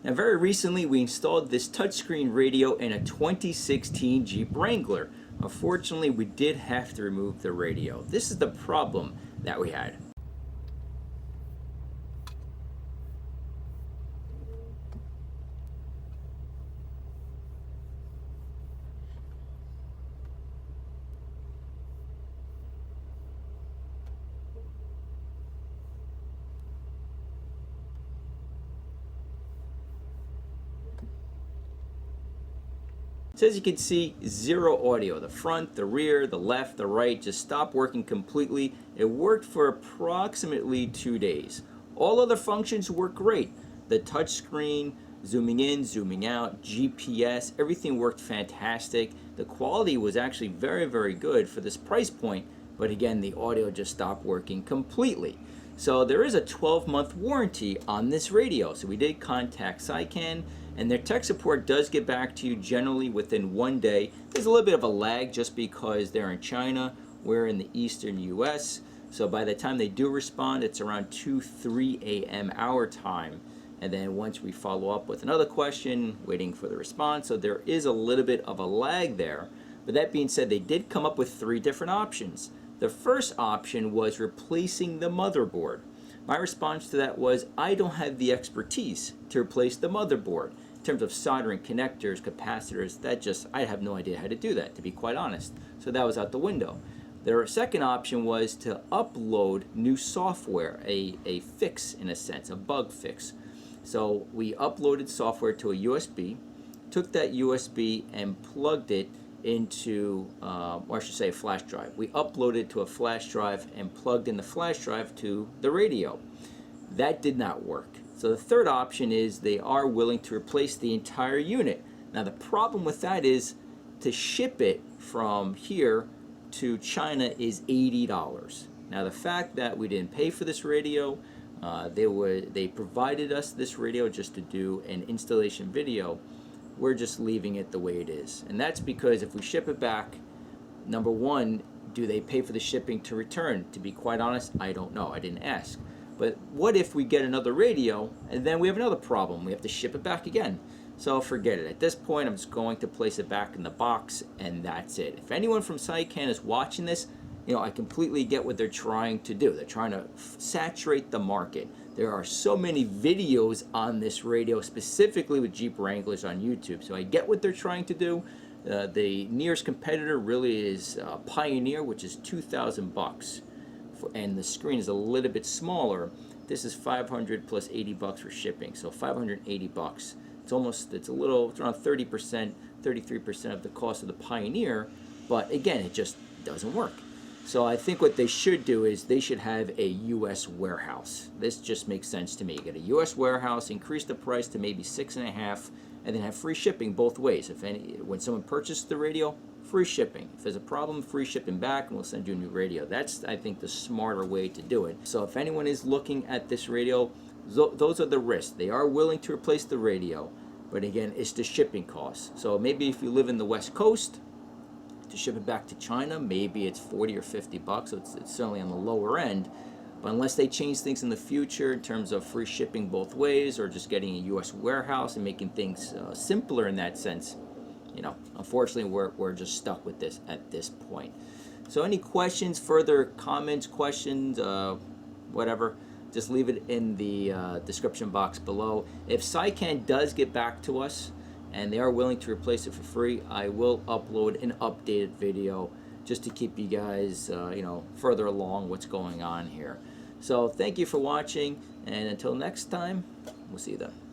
Now, very recently we installed this touchscreen radio in a 2016 Jeep Wrangler. Unfortunately, we did have to remove the radio. This is the problem that we had. So as you can see, zero audio. The front, the rear, the left, the right just stopped working completely. It worked for approximately 2 days. All other functions work great. The touch screen, zooming in, zooming out, GPS, everything worked fantastic. The quality was actually very, very good for this price point, but again, the audio just stopped working completely. So there is a 12-month warranty on this radio. So we did contact Seicane, and their tech support does get back to you generally within 1 day. There's a little bit of a lag just because they're in China, we're in the eastern US. So by the time they do respond, it's around 2-3 a.m. our time. And then once we follow up with another question, waiting for the response. So there is a little bit of a lag there. But that being said, they did come up with 3 different options. The first option was replacing the motherboard. My response to that was, I don't have the expertise to replace the motherboard. In terms of soldering connectors, capacitors, I have no idea how to do that, to be quite honest. So that was out the window. Their second option was to upload new software, a fix in a sense, a bug fix. So we uploaded software to a USB, took that USB and plugged it into, or I should say a flash drive. We uploaded to a flash drive and plugged in the flash drive to the radio. That did not work. So the third option is they are willing to replace the entire unit. Now the problem with that is to ship it from here to China is $80. Now the fact that we didn't pay for this radio, they provided us this radio just to do an installation video. We're just leaving it the way it is. And that's because if we ship it back, number one, do they pay for the shipping to return? To be quite honest, I don't know. I didn't ask. But what if we get another radio and then we have another problem? We have to ship it back again. So forget it. At this point, I'm just going to place it back in the box and that's it. If anyone from Seicane is watching this, I completely get what they're trying to do. They're trying to saturate the market. There are so many videos on this radio, specifically with Jeep Wranglers on YouTube. So I get what they're trying to do. The nearest competitor really is Pioneer, which is $2,000, and the screen is a little bit smaller. This is $500 plus $80 for shipping, so $580. It's around 30%, 33% of the cost of the Pioneer, but again, it just doesn't work. So I think what they should do is they should have a U.S. warehouse. This just makes sense to me. Get a U.S. warehouse, increase the price to maybe $6.50, and then have free shipping both ways. When someone purchases the radio, free shipping. If there's a problem, free shipping back, and we'll send you a new radio. That's, I think, the smarter way to do it. So if anyone is looking at this radio, those are the risks. They are willing to replace the radio, but again, it's the shipping costs. So maybe if you live in the West Coast, to ship it back to China, maybe it's $40 or $50, so it's certainly on the lower end. But unless they change things in the future in terms of free shipping both ways, or just getting a U.S. warehouse and making things simpler in that sense, unfortunately we're just stuck with this at this point. So any questions, further comments, questions, whatever, just leave it in the description box below. If Seicane does get back to us, and they are willing to replace it for free, I will upload an updated video just to keep you guys, further along what's going on here. So thank you for watching, and until next time, we'll see you then.